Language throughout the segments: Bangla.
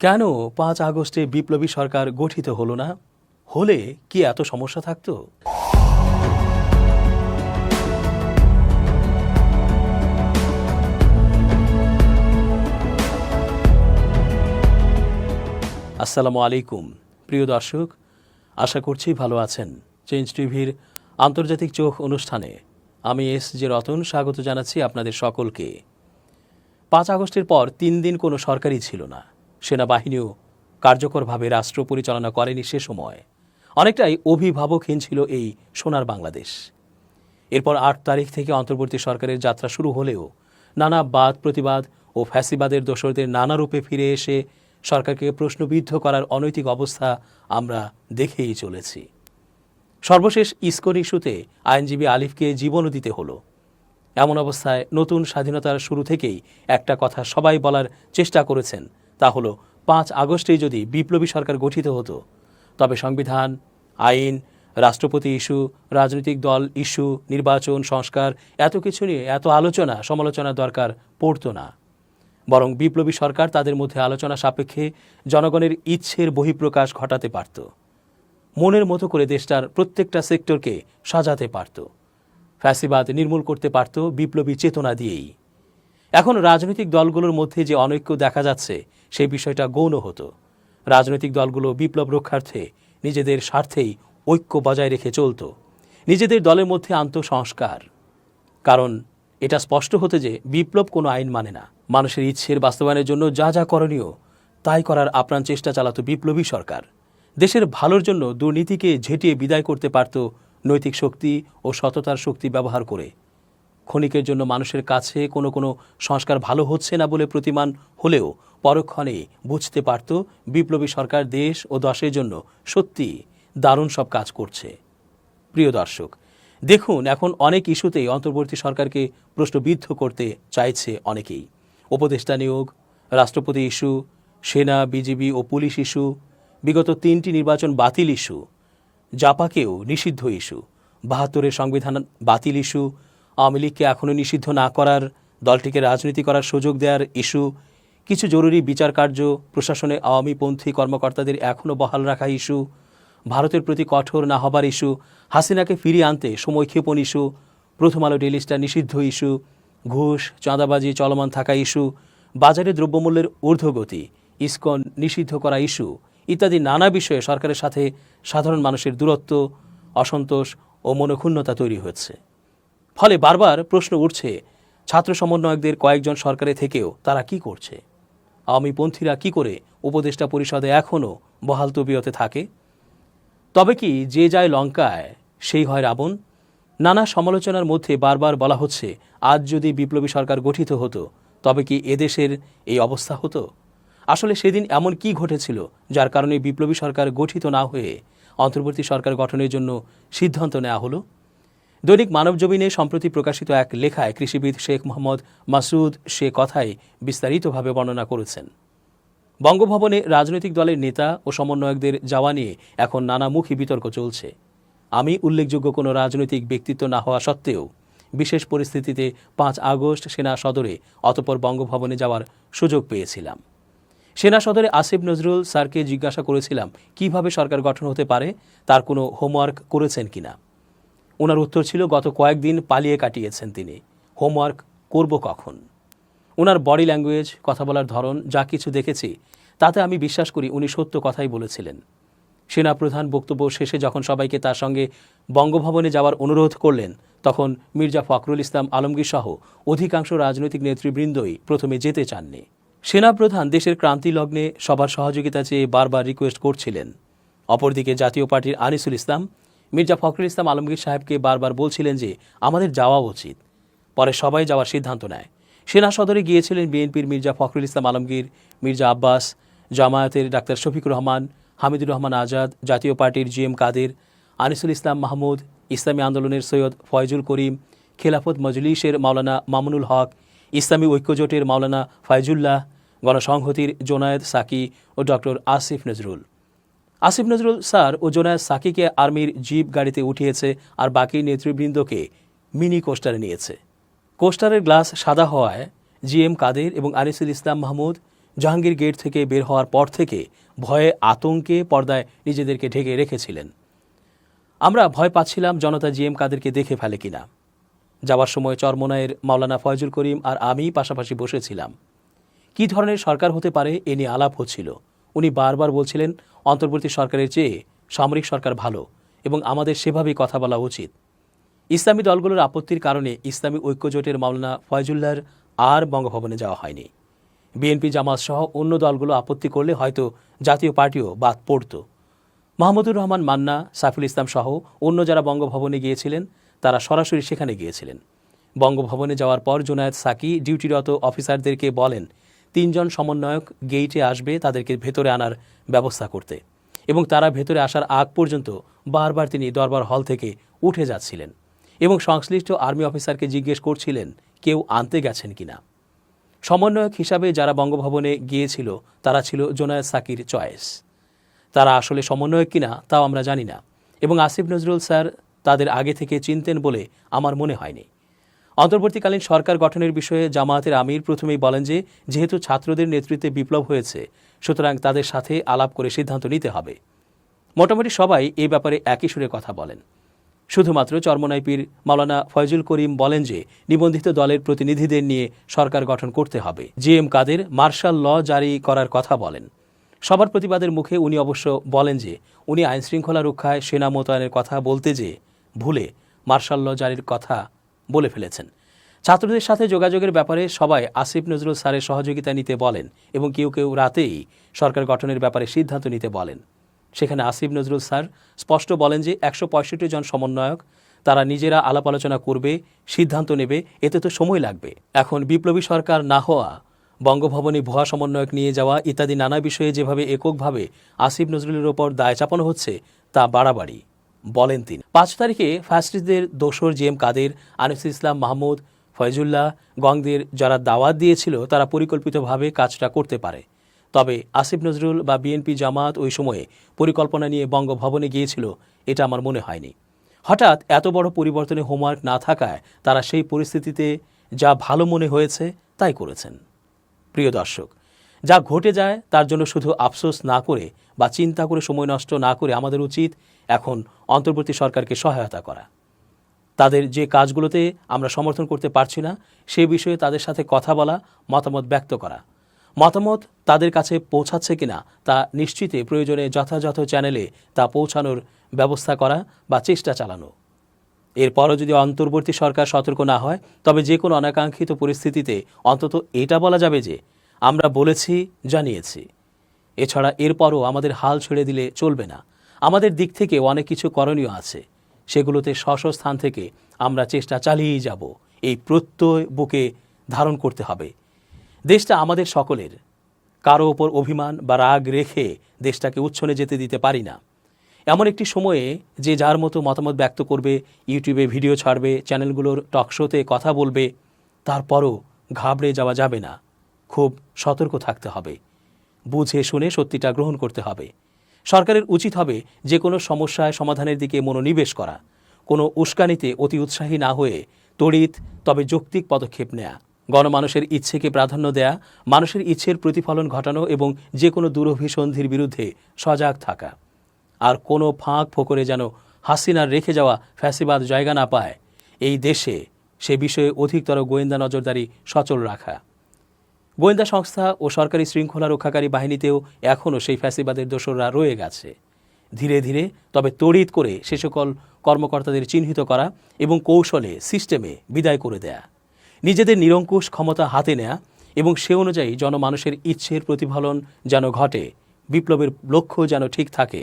কেন ৫ আগস্টে বিপ্লবী সরকার গঠিত হলো না? হলে কি এত সমস্যা থাকতো? আসসালামু আলাইকুম প্রিয় দর্শক, আশা করছি ভালো আছেন। চেঞ্জ টিভির আন্তর্জাতিক চোখ অনুষ্ঠানে আমি এস.জে. রতন স্বাগত জানাচ্ছি আপনাদের সকলকে। ৫ আগস্টের পর ৩ দিন কোনো সরকারই ছিল না। সেনাবাহিনীও কার্যকরভাবে রাষ্ট্র পরিচালনা করেনি সে সময়। অনেকটাই অভিভাবকহীন ছিল এই সোনার বাংলাদেশ। এরপর ৮ তারিখ থেকে অন্তর্বর্তী সরকারের যাত্রা শুরু হলেও নানা বাদ প্রতিবাদ ও ফ্যাসিবাদের দোসরদের নানা রূপে ফিরে এসে সরকারকে প্রশ্নবিদ্ধ করার অনৈতিক অবস্থা আমরা দেখেই চলেছি। সর্বশেষ ইসকন ইস্যুতে আইনজীবী আলিফকে জীবনও দিতে হলো। এমন অবস্থায় নতুন স্বাধীনতার শুরু থেকেই একটা কথা সবাই বলার চেষ্টা করেছেন, তা হলো ৫ আগস্টেই যদি বিপ্লবী সরকার গঠিত হতো তবে সংবিধান, আইন, রাষ্ট্রপতি ইস্যু, রাজনৈতিক দল ইস্যু, নির্বাচন, সংস্কার এত কিছু নিয়ে এত আলোচনা সমালোচনার দরকার পড়তো না। বরং বিপ্লবী সরকার তাদের মধ্যে আলোচনা সাপেক্ষে জনগণের ইচ্ছের বহিঃপ্রকাশ ঘটাতে পারত, মনের মতো করে দেশটার প্রত্যেকটা সেক্টরকে সাজাতে পারত, ফ্যাসিবাদ নির্মূল করতে পারত বিপ্লবী চেতনা দিয়েই। এখন রাজনৈতিক দলগুলোর মধ্যে যে অনৈক্য দেখা যাচ্ছে সেই বিষয়টা গৌণ হতো। রাজনৈতিক দলগুলো বিপ্লব রক্ষার্থে নিজেদের স্বার্থেই ঐক্য বজায় রেখে চলত, নিজেদের দলের মধ্যে আনত সংস্কার। কারণ এটা স্পষ্ট হতো যে বিপ্লব কোনো আইন মানে না। মানুষের ইচ্ছের বাস্তবায়নের জন্য যা যা করণীয় তাই করার আপ্রাণ চেষ্টা চালাতো বিপ্লবী সরকার। দেশের ভালোর জন্য দুর্নীতিকে ঝেঁটিয়ে বিদায় করতে পারত নৈতিক শক্তি ও সততার শক্তি ব্যবহার করে। ক্ষণিকের জন্য মানুষের কাছে কোনো সংস্কার ভালো হচ্ছে না বলে প্রতিমান হলেও পরক্ষণে বুঝতে পারত বিপ্লবী সরকার দেশ ও দশের জন্য সত্যি দারুণ সব কাজ করছে। প্রিয় দর্শক, দেখুন এখন অনেক ইস্যুতেই অন্তর্বর্তী সরকারকে প্রশ্নবিদ্ধ করতে চাইছে অনেকেই। উপদেষ্টা নিয়োগ, রাষ্ট্রপতি ইস্যু, সেনা, বিজিবি ও পুলিশ ইস্যু, বিগত 3টি নির্বাচন বাতিল ইস্যু, জাপাকেও নিষিদ্ধ ইস্যু, ৭২-এর সংবিধান বাতিল ইস্যু, আওয়ামী লীগকে এখনও নিষিদ্ধ না করার, দলটিকে রাজনীতি করার সুযোগ দেওয়ার ইস্যু, কিছু জরুরি বিচার কার্য, প্রশাসনে আওয়ামীপন্থী কর্মকর্তাদের এখনও বহাল রাখা ইস্যু, ভারতের প্রতি কঠোর না হবার ইস্যু, হাসিনাকে ফিরিয়ে আনতে সময়ক্ষেপণ ইস্যু, প্রথম আলো ডেইলি স্টার নিষিদ্ধ ইস্যু, ঘুষ চাঁদাবাজি চলমান থাকা ইস্যু, বাজারে দ্রব্যমূল্যের ঊর্ধ্বগতি, ইসকন নিষিদ্ধ করা ইস্যু ইত্যাদি নানা বিষয়ে সরকারের সাথে সাধারণ মানুষের দূরত্ব, অসন্তোষ ও মনোক্ষুণ্ণতা তৈরি হয়েছে। ফলে বারবার প্রশ্ন উঠছে, ছাত্র সমন্বয়কদের কয়েকজন সরকারে থেকেও তারা কি করছে? আওয়ামীপন্থীরা কি করে উপদেষ্টা পরিষদে এখনও বহাল তবিয়তে থাকে? তবে কি যে যায় লঙ্কায় সেই হয় রাবণ? নানা সমালোচনার মধ্যে বারবার বলা হচ্ছে, আজ যদি বিপ্লবী সরকার গঠিত হতো তবে কি এদেশের এই অবস্থা হতো? আসলে সেদিন এমন কি ঘটেছিল যার কারণে বিপ্লবী সরকার গঠিত না হয়ে অন্তর্বর্তী সরকার গঠনের জন্য সিদ্ধান্ত নেওয়া হলো? দৈনিক মানবজমিনে সম্প্রতি প্রকাশিত এক লেখায় কৃষিবিদ শেখ মোহাম্মদ মাসুদ সে কথাই বিস্তারিতভাবে বর্ণনা করেছেন। বঙ্গভবনে রাজনৈতিক দলের নেতা ও সমন্বয়কদের যাওয়া নিয়ে এখন নানামুখী বিতর্ক চলছে। আমি উল্লেখযোগ্য কোনো রাজনৈতিক ব্যক্তিত্ব না হওয়া সত্ত্বেও বিশেষ পরিস্থিতিতে ৫ আগস্ট সেনা সদরে অতঃপর বঙ্গভবনে যাওয়ার সুযোগ পেয়েছিলাম। সেনা সদরে আসিফ নজরুল স্যারকে জিজ্ঞাসা করেছিলাম কিভাবে সরকার গঠন হতে পারে, তার কোনো হোমওয়ার্ক করেছেন কিনা। ওনার উত্তর ছিল গত কয়েকদিন পালিয়ে কাটিয়েছেন তিনি, হোমওয়ার্ক করব কখন। ওনার বডি ল্যাঙ্গুয়েজ, কথা বলার ধরন যা কিছু দেখেছি তাতে আমি বিশ্বাস করি উনি সত্য কথাই বলেছিলেন। সেনাপ্রধান বক্তব্য শেষে যখন সবাইকে তার সঙ্গে বঙ্গভবনে যাওয়ার অনুরোধ করলেন তখন মির্জা ফখরুল ইসলাম আলমগীর সহ অধিকাংশ রাজনৈতিক নেতৃবৃন্দই প্রথমে যেতে চাননি। সেনাপ্রধান দেশের ক্রান্তি লগ্নে সবার সহযোগিতা চেয়ে বারবার রিকোয়েস্ট করছিলেন। অপরদিকে জাতীয় পার্টির আনিসুল ইসলাম মির্জা ফখরুল ইসলাম আলমগীর সাহেবকে বারবার বলছিলেন যে আমাদের যাওয়া উচিত। পরে সবাই যাওয়ার সিদ্ধান্ত নেয়। সেনা সদরে গিয়েছিলেন বিএনপির মির্জা ফখরুল ইসলাম আলমগীর, মির্জা আব্বাস, জামায়াতের ডাক্তার শফিকুর রহমান, হামিদুর রহমান আজাদ, জাতীয় পার্টির জিএম কাদের, আনিসুল ইসলাম মাহমুদ, ইসলামী আন্দোলনের সৈয়দ ফয়জুল করিম, খেলাফত মজলিসের মাওলানা মামুনুল হক, ইসলামী ঐক্যজোটের মাওলানা ফায়জুল্লাহ, গণসংহতির জোনায়েদ সাকি ও ডক্টর আসিফ নজরুল। আসিফ নজরুল স্যার ও জোনায়েদ সাকিকে আর্মির জিপ গাড়িতে উঠিয়েছে আর বাকি নেতৃবৃন্দকে মিনি কোস্টারে নিয়েছে। কোস্টারের গ্লাস সাদা হওয়ায় জিএম কাদের এবং আনিসুল ইসলাম মাহমুদ, জাহাঙ্গীর গেট থেকে বের হওয়ার পর থেকে ভয়ে আতঙ্কে পর্দায় নিজেদেরকে ঢেকে রেখেছিলেন। আমরা ভয় পাচ্ছিলাম জনতা জিএম কাদেরকে দেখে ফেলে কিনা। যাওয়ার সময় চরমোনাইয়ের মাওলানা ফয়জুল করিম আর আমি পাশাপাশি বসেছিলাম। কী ধরনের সরকার হতে পারে এ নিয়ে আলাপ হচ্ছিল। উনি বারবার বলছিলেন অন্তর্বর্তী সরকারের চেয়ে সামরিক সরকার ভালো এবং আমাদের সেভাবেই কথা বলা উচিত। ইসলামী দলগুলোর আপত্তির কারণে ইসলামী ঐক্যজোটের মাওলানা ফয়জুল্লাহর আর বঙ্গভবনে যাওয়া হয়নি। বিএনপি জামাত সহ অন্য দলগুলো আপত্তি করলে হয়তো জাতীয় পার্টিও বাদ পড়ত। মাহমুদুর রহমান মান্না, সাইফুল ইসলাম সহ অন্য যারা বঙ্গভবনে গিয়েছিলেন তারা সরাসরি সেখানে গিয়েছিলেন। বঙ্গভবনে যাওয়ার পর জুনায়েদ সাকি ডিউটিরত অফিসারদেরকে বলেন 3 জন সমন্বয়ক গেইটে আসবে তাদেরকে ভেতরে আনার ব্যবস্থা করতে, এবং তারা ভেতরে আসার আগ পর্যন্ত বারবার তিনি দরবার হল থেকে উঠে যাচ্ছিলেন এবং সংশ্লিষ্ট আর্মি অফিসারকে জিজ্ঞেস করছিলেন কেউ আনতে গেছেন কিনা। সমন্বয়ক হিসাবে যারা বঙ্গভবনে গিয়েছিল তারা ছিল জুনায়েদ সাকির চয়েস। তারা আসলে সমন্বয়ক কিনা তাও আমরা জানি না, এবং আসিফ নজরুল স্যার তাদের আগে থেকে চিনতেন বলে আমার মনে হয়নি। অন্তর্বর্তীকালীন সরকার গঠনের বিষয়ে জামায়াতের আমির প্রথমেই বলেন যে যেহেতু ছাত্রদের নেতৃত্বে বিপ্লব হয়েছে সুতরাং তাদের সাথে আলাপ করে সিদ্ধান্ত নিতে হবে। মোটামুটি সবাই এই ব্যাপারে একই সুরে কথা বলেন। শুধুমাত্র চরমোনাই পীর মাওলানা ফয়জুল করিম বলেন যে নিবন্ধিত দলের প্রতিনিধিদের নিয়ে সরকার গঠন করতে হবে। জিএম কাদের মার্শাল ল জারি করার কথা বলেন। সবার প্রতিবাদের মুখে উনি অবশ্য বলেন যে উনি আইনশৃঙ্খলা রক্ষায় সেনা মোতায়েনের কথা বলতে যে ভুলে মার্শাল ল জারির কথা বলে ফেলেছেন। ছাত্রদের সাথে যোগাযোগের ব্যাপারে সবাই আসিফ নজরুল স্যারের সহযোগিতা নিতে বলেন এবং কেউ কেউ রাতেই সরকার গঠনের ব্যাপারে সিদ্ধান্ত নিতে বলেন। সেখানে আসিফ নজরুল স্যার স্পষ্ট বলেন যে 165 জন সমন্বয়ক তারা নিজেরা আলাপ আলোচনা করবে, সিদ্ধান্ত নেবে, এতে তো সময় লাগবে। এখন বিপ্লবী সরকার না হওয়া, বঙ্গভবনে ভুয়া সমন্বয়ক নিয়ে যাওয়া ইত্যাদি নানা বিষয়ে যেভাবে এককভাবে আসিফ নজরুলের ওপর দায় চাপানো হচ্ছে তা বাড়াবাড়ি বলেন তিনি। 5 তারিখে ফ্যাসিস্টদের দোসর জিএম কাদের, আনিসুল ইসলাম মাহমুদ, ফয়জুল্লাহ গংদের যারা দাওয়াত দিয়েছিল তারা পরিকল্পিতভাবে কাজটা করতে পারে। তবে আসিফ নজরুল বা বিএনপি জামাত ওই সময়ে পরিকল্পনা নিয়ে বঙ্গভবনে গিয়েছিল এটা আমার মনে হয়নি। হঠাৎ এত বড় পরিবর্তনে হোমওয়ার্ক না থাকায় তারা সেই পরিস্থিতিতে যা ভালো মনে হয়েছে তাই করেছেন। প্রিয় দর্শক, যা ঘটে যায় তার জন্য শুধু আফসোস না করে বা চিন্তা করে সময় নষ্ট না করে আমাদের উচিত এখন অন্তর্বর্তী সরকারকে সহায়তা করা। তাদের যে কাজগুলোতে আমরা সমর্থন করতে পারছি না সে বিষয়ে তাদের সাথে কথা বলা, মতামত ব্যক্ত করা। মতামত তাদের কাছে পৌঁছাচ্ছে কিনা তা নিশ্চিতে প্রয়োজনে যথাযথ চ্যানেলে তা পৌঁছানোর ব্যবস্থা করা বা চেষ্টা চালানো। এরপরও যদি অন্তর্বর্তী সরকার সতর্ক না হয় তবে যে কোনো অনাকাঙ্ক্ষিত পরিস্থিতিতে অন্তত এটা বলা যাবে যে আমরা বলেছি, জানিয়েছি। এছাড়া এরপরও আমাদের হাল ছেড়ে দিলে চলবে না। আমাদের দিক থেকে অনেক কিছু করণীয় আছে, সেগুলোতে স্ব স্থান থেকে আমরা চেষ্টা চালিয়েই যাব। এই প্রত্যয় বুকে ধারণ করতে হবে। দেশটা আমাদের সকলের, কারো ওপর অভিমান বা রাগ রেখে দেশটাকে উচ্ছনে যেতে দিতে পারি না। এমন একটি সময়ে যে যার মতো মতামত ব্যক্ত করবে, ইউটিউবে ভিডিও ছাড়বে, চ্যানেলগুলোর টকশোতে কথা বলবে, তারপরও ঘাবড়ে যাওয়া যাবে না। খুব সতর্ক থাকতে হবে। বুঝে শুনে সত্যিটা গ্রহণ করতে হবে। সরকারের উচিত হবে যে কোনো সমস্যায় সমাধানের দিকে মনোনিবেশ করা, কোনো উস্কানিতে অতি উৎসাহী না হয়ে তড়িৎ তবে যৌক্তিক পদক্ষেপ নেয়া, গণমানুষের ইচ্ছেকে প্রাধান্য দেয়া, মানুষের ইচ্ছের প্রতিফলন ঘটানো এবং যে কোনো দুরভিসন্ধির বিরুদ্ধে সজাগ থাকা। আর কোনো ফাঁক ফোকরে যেন হাসিনার রেখে যাওয়া ফ্যাসিবাদ জায়গা না পায় এই দেশে, সে বিষয়ে অধিকতর গোয়েন্দা নজরদারি সচল রাখা। গোয়েন্দা সংস্থা ও সরকারি শৃঙ্খলা রক্ষাকারী বাহিনীতেও এখনও সেই ফ্যাসিবাদের দোসররা রয়ে গেছে। ধীরে ধীরে তবে তড়িৎ করে সে সকল কর্মকর্তাদের চিহ্নিত করা এবং কৌশলে সিস্টেমে বিদায় করে দেয়া, নিজেদের নিরঙ্কুশ ক্ষমতা হাতে নেয়া এবং সে অনুযায়ী জনমানুষের ইচ্ছের প্রতিফলন যেন ঘটে, বিপ্লবের লক্ষ্য যেন ঠিক থাকে,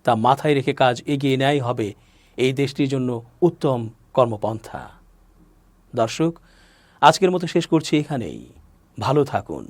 তা মাথায় রেখে কাজ এগিয়ে নেয়াই হবে এই দেশটির জন্য উত্তম কর্মপন্থা। দর্শক, আজকের মতো শেষ করছি এখানেই। ভালো থাকুন।